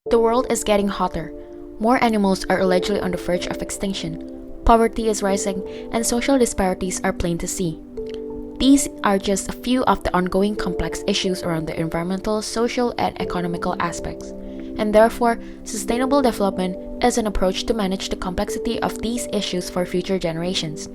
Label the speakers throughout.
Speaker 1: The world is getting hotter. More animals are allegedly on the verge of extinction. Poverty is rising, and social disparities are plain to see. These are just a few of the ongoing complex issues around the environmental, social, and economical aspects. And therefore, sustainable development is an approach to manage the complexity of these issues for future generations.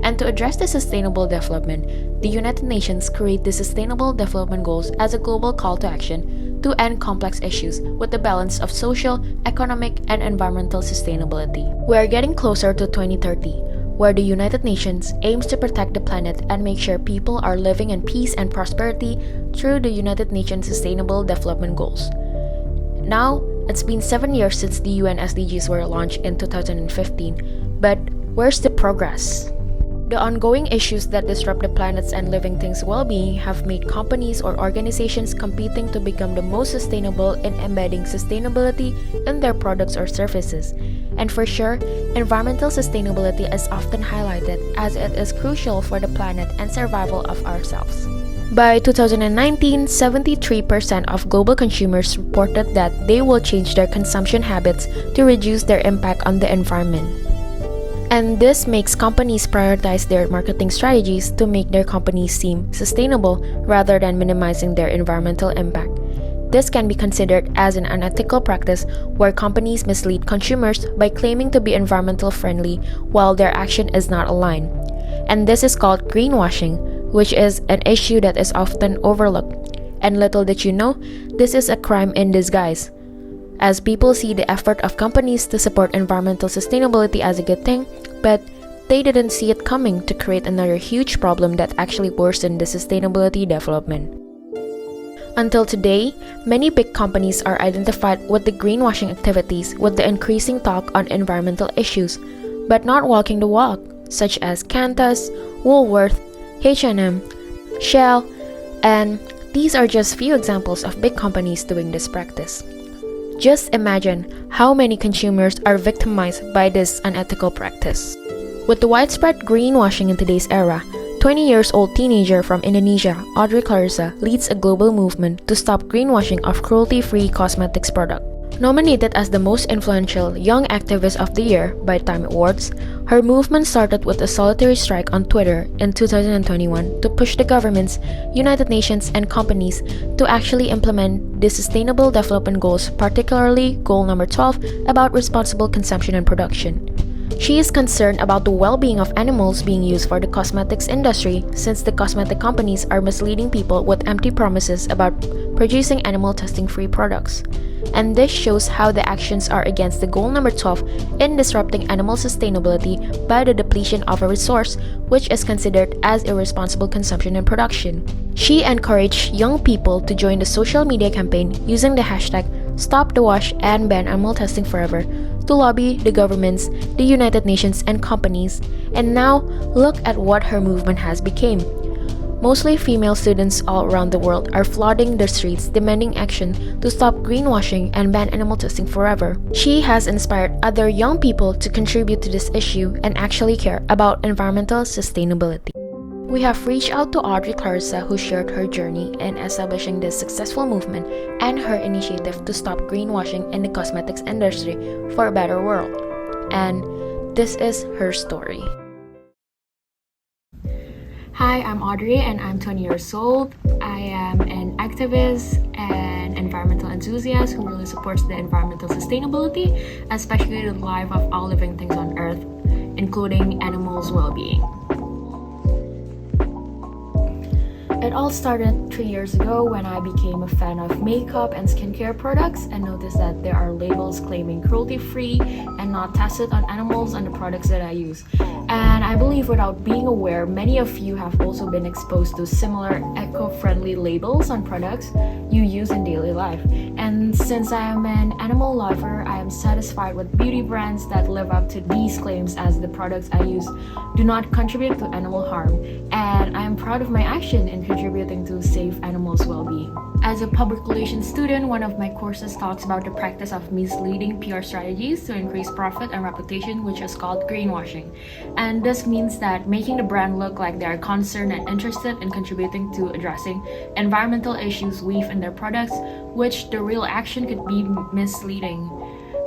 Speaker 1: And to address the sustainable development, the United Nations create the Sustainable Development Goals as a global call to action to end complex issues with the balance of social, economic, and environmental sustainability. We are getting closer to 2030, where the United Nations aims to protect the planet and make sure people are living in peace and prosperity through the United Nations Sustainable Development Goals. Now, it's been 7 years since the UN SDGs were launched in 2015, but where's the progress? The ongoing issues that disrupt the planet's and living things' well-being have made companies or organizations competing to become the most sustainable in embedding sustainability in their products or services. And for sure, environmental sustainability is often highlighted as it is crucial for the planet and survival of ourselves. By 2019, 73% of global consumers reported that they will change their consumption habits to reduce their impact on the environment. And this makes companies prioritize their marketing strategies to make their companies seem sustainable rather than minimizing their environmental impact. This can be considered as an unethical practice where companies mislead consumers by claiming to be environmental friendly while their action is not aligned. And this is called greenwashing, which is an issue that is often overlooked. And little did you know, this is a crime in disguise, as people see the effort of companies to support environmental sustainability as a good thing, but they didn't see it coming to create another huge problem that actually worsened the sustainability development. Until today, many big companies are identified with the greenwashing activities with the increasing talk on environmental issues, but not walking the walk, such as Qantas, Woolworth, H&M, Shell, and these are just few examples of big companies doing this practice. Just imagine how many consumers are victimized by this unethical practice. With the widespread greenwashing in today's era, 20-year-old teenager from Indonesia, Audrey leads a global movement to stop greenwashing of cruelty-free cosmetics products. Nominated as the most influential young activist of the year by Time Awards, her movement started with a solitary strike on Twitter in 2021 to push the governments, United Nations, and companies to actually implement the Sustainable Development Goals, particularly Goal number 12 about responsible consumption and production. She is concerned about the well-being of animals being used for the cosmetics industry, since the cosmetic companies are misleading people with empty promises about producing animal testing-free products. And this shows how the actions are against the goal number 12 in disrupting animal sustainability by the depletion of a resource which is considered as irresponsible consumption and production. She encouraged young people to join the social media campaign using the hashtag #StopTheWash and ban animal testing forever to lobby the governments, the United Nations, and companies. And now, look at what her movement has become. Mostly female students all around the world are flooding the streets demanding action to stop greenwashing and ban animal testing forever. She has inspired other young people to contribute to this issue and actually care about environmental sustainability. We have reached out to Audrey, who shared her journey in establishing this successful movement and her initiative to stop greenwashing in the cosmetics industry for a better world. And this is her story. Hi, I'm Audrey and I'm 20 years old. I am an activist and environmental enthusiast who really supports the environmental sustainability, especially the life of all living things on Earth, including animals' well-being. It all started 3 years ago when I became a fan of makeup and skincare products and noticed that there are labels claiming cruelty-free and not tested on animals on the products that I use. And I believe without being aware, many of you have also been exposed to similar eco-friendly labels on products you use in daily life. And since I am an animal lover, I am satisfied with beauty brands that live up to these claims, as the products I use do not contribute to animal harm. And I am proud of my action in contributing to safe animals' well-being. As a public relations student, one of my courses talks about the practice of misleading PR strategies to increase profit and reputation, which is called greenwashing. And this means that making the brand look like they are concerned and interested in contributing to addressing environmental issues weave in their products, which the real action could be misleading.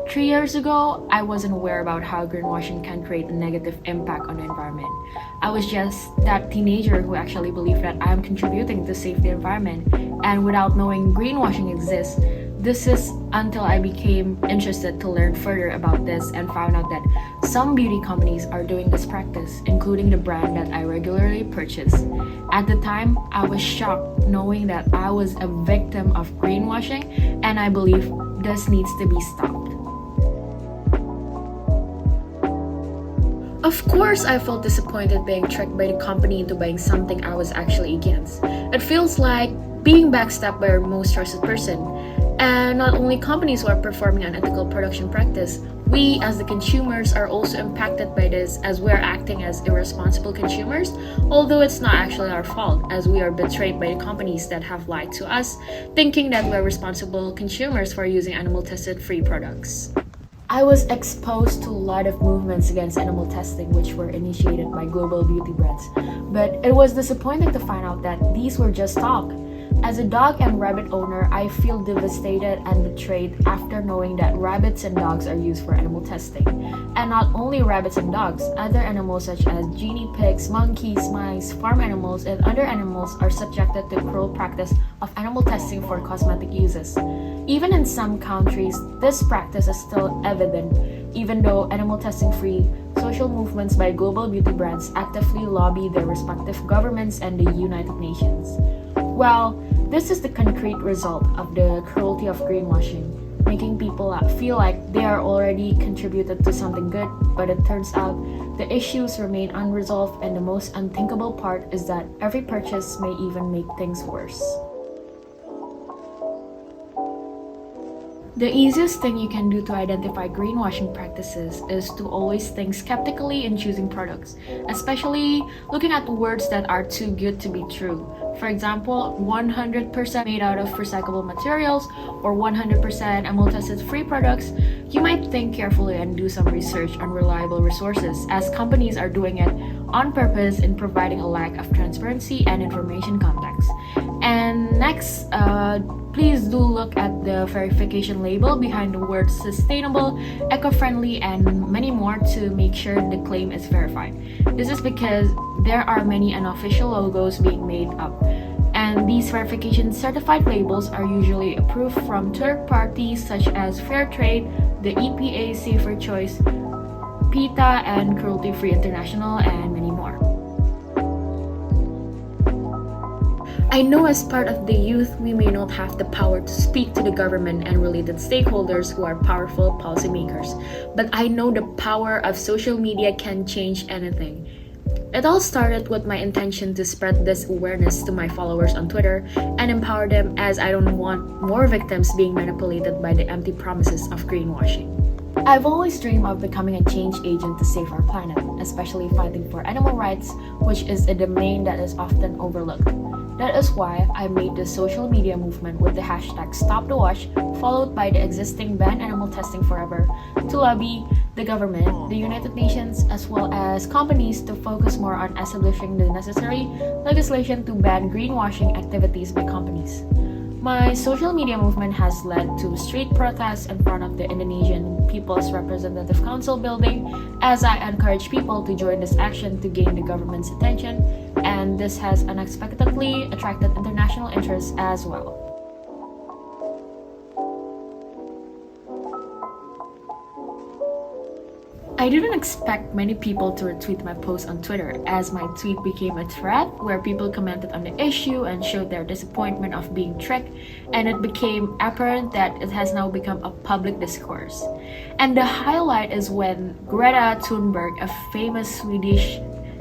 Speaker 1: 3 years ago, I wasn't aware about how greenwashing can create a negative impact on the environment. I was just that teenager who actually believed that I am contributing to save the environment, and without knowing greenwashing exists, this is until I became interested to learn further about this and found out that some beauty companies are doing this practice, including the brand that I regularly purchase. At the time, I was shocked knowing that I was a victim of greenwashing, and I believe this needs to be stopped. Of course, I felt disappointed being tricked by the company into buying something I was actually against. It feels like being backstabbed by our most trusted person. And not only companies who are performing unethical production practice, we as the consumers are also impacted by this as we are acting as irresponsible consumers, although it's not actually our fault as we are betrayed by the companies that have lied to us, thinking that we're responsible consumers for using animal tested free products. I was exposed to a lot of movements against animal testing which were initiated by global beauty brands, but it was disappointing to find out that these were just talk. As a dog and rabbit owner, I feel devastated and betrayed after knowing that rabbits and dogs are used for animal testing. And not only rabbits and dogs, other animals such as guinea pigs, monkeys, mice, farm animals, and other animals are subjected to cruel practice of animal testing for cosmetic uses. Even in some countries, this practice is still evident, even though animal testing-free social movements by global beauty brands actively lobby their respective governments and the United Nations. Well, this is the concrete result of the cruelty of greenwashing, making people feel like they are already contributed to something good, but it turns out the issues remain unresolved, and the most unthinkable part is that every purchase may even make things worse. The easiest thing you can do to identify greenwashing practices is to always think skeptically in choosing products, especially looking at words that are too good to be true. For example, 100% made out of recyclable materials or 100% animal tested free products. You might think carefully and do some research on reliable resources, as companies are doing it on purpose in providing a lack of transparency and information context. And next, please do look at the verification label behind the words sustainable, eco-friendly, and many more to make sure the claim is verified. This is because there are many unofficial logos being made up, and these verification certified labels are usually approved from third parties such as Fairtrade, the EPA Safer Choice, PETA, and Cruelty Free International, and many more. I know as part of the youth, we may not have the power to speak to the government and related stakeholders who are powerful policymakers, but I know the power of social media can change anything. It all started with my intention to spread this awareness to my followers on Twitter and empower them, as I don't want more victims being manipulated by the empty promises of greenwashing. I've always dreamed of becoming a change agent to save our planet, especially fighting for animal rights, which is a domain that is often overlooked. That is why I made the social media movement with the hashtag #StopTheWash, followed by the existing Ban Animal Testing Forever, to lobby the government, the United Nations, as well as companies to focus more on establishing the necessary legislation to ban greenwashing activities by companies. My social media movement has led to street protests in front of the Indonesian People's Representative Council building, as I encourage people to join this action to gain the government's attention, and this has unexpectedly attracted international interest as well. I didn't expect many people to retweet my post on Twitter, as my tweet became a thread where people commented on the issue and showed their disappointment of being tricked, and it became apparent that it has now become a public discourse. And the highlight is when Greta Thunberg, a famous Swedish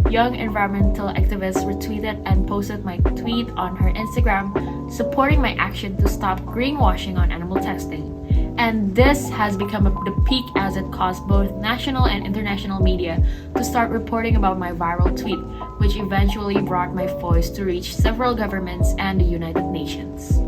Speaker 1: young environmental activist, retweeted and posted my tweet on her Instagram, supporting my action to stop greenwashing on animal testing. And this has become the peak as it caused both national and international media to start reporting about my viral tweet, which eventually brought my voice to reach several governments and the United Nations.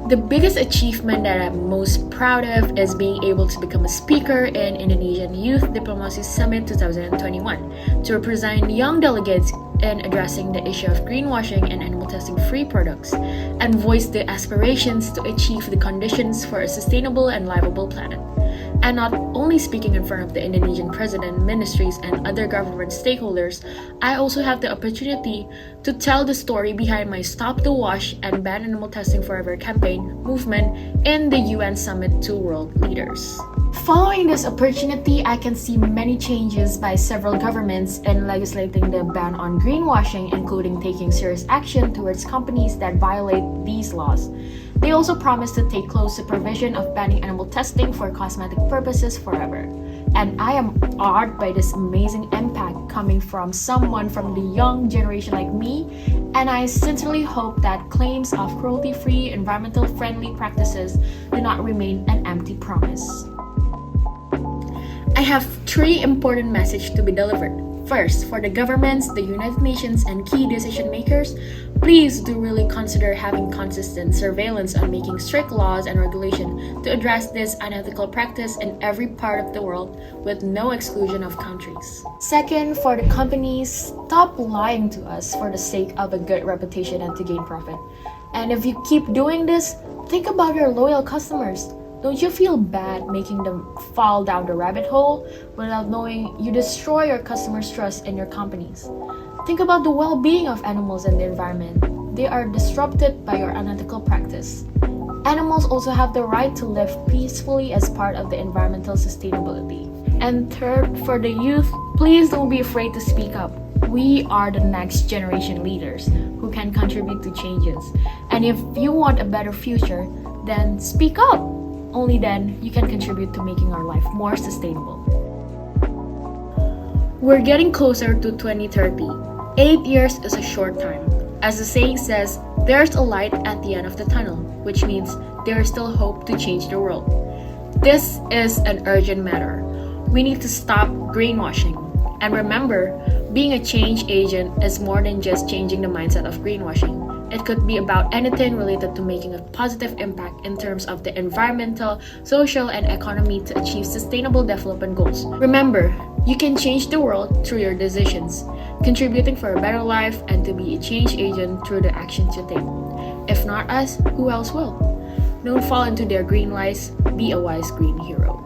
Speaker 1: The biggest achievement that I'm most proud of is being able to become a speaker in Indonesian Youth Diplomacy Summit 2021 to represent young delegates in addressing the issue of greenwashing and animal testing-free products, and voice the aspirations to achieve the conditions for a sustainable and livable planet. And not only speaking in front of the Indonesian president, ministries, and other government stakeholders, I also have the opportunity to tell the story behind my Stop the Wash and Ban Animal Testing Forever campaign movement in the UN Summit to world leaders. Following this opportunity, I can see many changes by several governments in legislating the ban on greenwashing, including taking serious action towards companies that violate these laws. They also promised to take close supervision of banning animal testing for cosmetic purposes forever. And I am awed by this amazing impact coming from someone from the young generation like me, and I sincerely hope that claims of cruelty-free, environmental-friendly practices do not remain an empty promise. I have 3 important messages to be delivered. First, for the governments, the United Nations, and key decision makers, please do really consider having consistent surveillance on making strict laws and regulation to address this unethical practice in every part of the world with no exclusion of countries. Second, for the companies, stop lying to us for the sake of a good reputation and to gain profit. And if you keep doing this, think about your loyal customers. Don't you feel bad making them fall down the rabbit hole without knowing you destroy your customers' trust in your companies? Think about the well-being of animals and the environment. They are disrupted by your unethical practice. Animals also have the right to live peacefully as part of the environmental sustainability. And third, for the youth, please don't be afraid to speak up. We are the next generation leaders who can contribute to changes. And if you want a better future, then speak up. Only then you can contribute to making our life more sustainable. We're getting closer to 2030. 8 years is a short time. As the saying says, there's a light at the end of the tunnel, which means there is still hope to change the world. This is an urgent matter. We need to stop greenwashing. And remember, being a change agent is more than just changing the mindset of greenwashing. It could be about anything related to making a positive impact in terms of the environmental, social, and economy to achieve sustainable development goals. Remember, you can change the world through your decisions, contributing for a better life, and to be a change agent through the actions you take. If not us, who else will? Don't fall into their green lies, be a wise green hero.